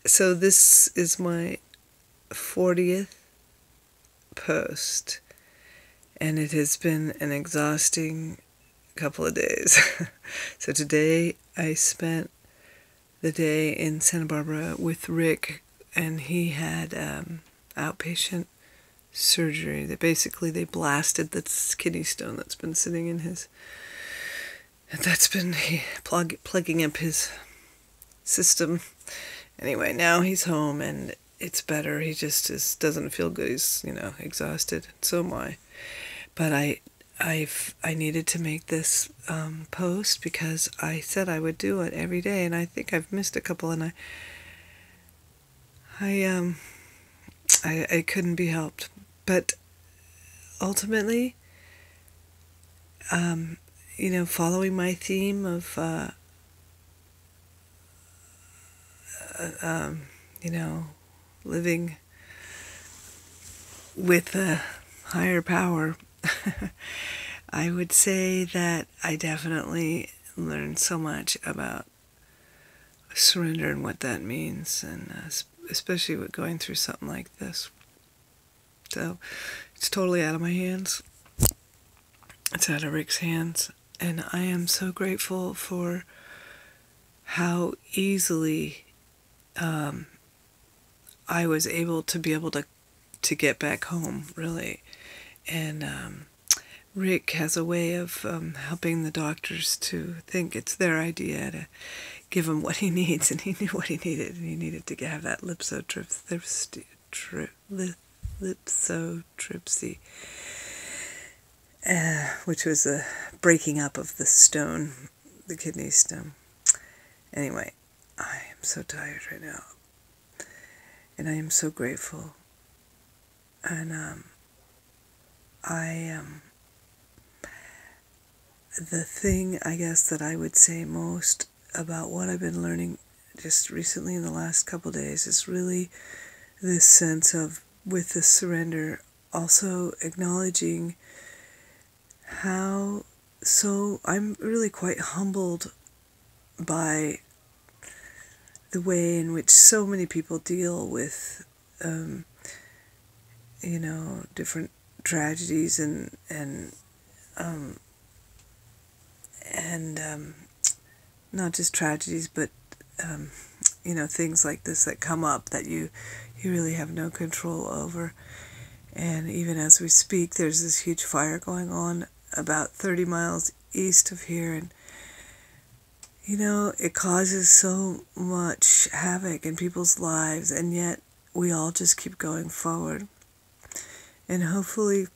So this is my 40th post, and it has been an exhausting couple of days. So today I spent the day in Santa Barbara with Rick, and he had outpatient surgery. They blasted this kidney stone that's been sitting in his, that's been plugging up his system. Anyway, now he's home and it's better. He just doesn't feel good. He's, exhausted. So am I. But I needed to make this post because I said I would do it every day, and I think I've missed a couple, and I couldn't be helped. But ultimately, following my theme of living with a higher power, I would say that I definitely learned so much about surrender and what that means, and especially with going through something like this. So it's totally out of my hands. It's out of Rick's hands, and I am so grateful for how easily I was able to get back home, really. And Rick has a way of helping the doctors to think it's their idea to give him what he needs, and he knew what he needed, and he needed to have that lithotripsy, which was a breaking up of the stone, the kidney stone. Anyway, I am so tired right now, and I am so grateful, and the thing, I guess, that I would say most about what I've been learning just recently in the last couple days is really this sense of, with the surrender, also acknowledging how, so I'm really quite humbled by the way in which so many people deal with, different tragedies and not just tragedies, but things like this that come up that you really have no control over. And even as we speak, there's this huge fire going on about 30 miles east of here, and it causes so much havoc in people's lives, and yet we all just keep going forward. And hopefully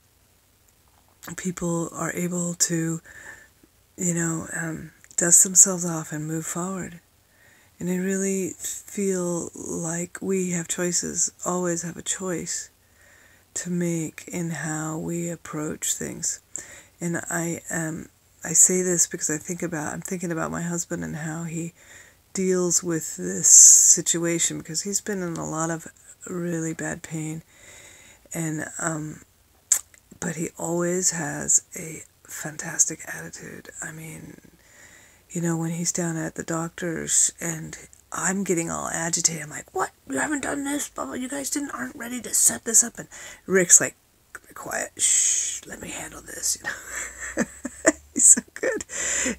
people are able to dust themselves off and move forward. And I really feel like we have choices, always have a choice to make in how we approach things. And I say this because I'm thinking about my husband and how he deals with this situation, because he's been in a lot of really bad pain, and but he always has a fantastic attitude. I mean, when he's down at the doctor's and I'm getting all agitated, I'm like, what? You haven't done this? Blah, blah, you guys aren't ready to set this up. And Rick's like, be quiet, shh, let me handle this, He's so good,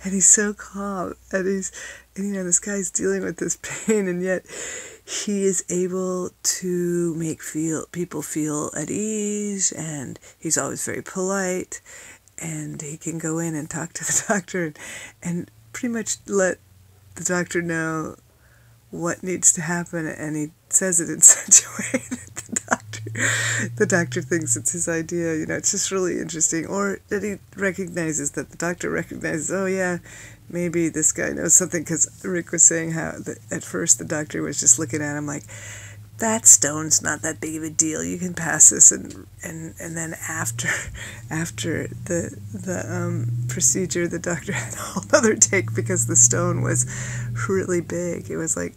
and he's so calm, and this guy's dealing with this pain, and yet he is able to make people feel at ease, and he's always very polite, and he can go in and talk to the doctor and pretty much let the doctor know what needs to happen, and he says it in such a way that the doctor thinks it's his idea. It's just really interesting. Or that he recognizes, that the doctor recognizes, oh yeah, maybe this guy knows something, because Rick was saying how at first the doctor was just looking at him like, that stone's not that big of a deal, you can pass this, and then after the procedure, the doctor had a whole other take, because the stone was really big. It was like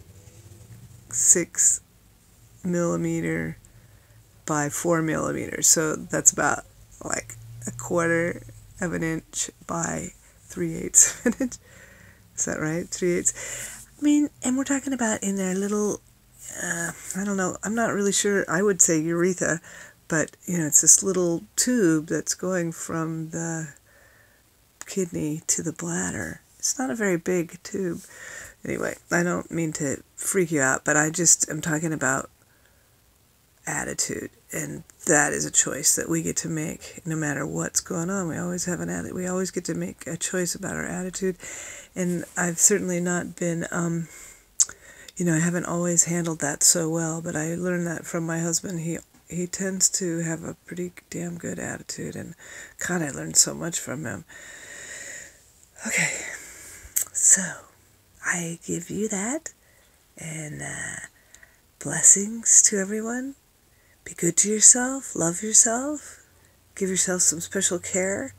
6 millimeter by 4 millimeters, so that's about like 1/4 of an inch by 3/8 of an inch. Is that right? 3/8. I mean, and we're talking about in their little I don't know, I'm not really sure, I would say urethra, but, it's this little tube that's going from the kidney to the bladder. It's not a very big tube. Anyway, I don't mean to freak you out, but I just am talking about attitude, and that is a choice that we get to make no matter what's going on. We always have we always get to make a choice about our attitude, and I've certainly not been I haven't always handled that so well, but I learned that from my husband. He tends to have a pretty damn good attitude, and God, I learned so much from him. Okay, so I give you that, and blessings to everyone. Be good to yourself, love yourself, give yourself some special care,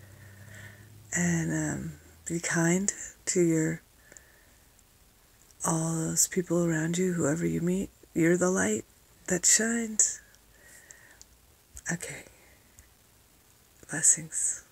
and be kind to all those people around you, whoever you meet. You're the light that shines. Okay. Blessings.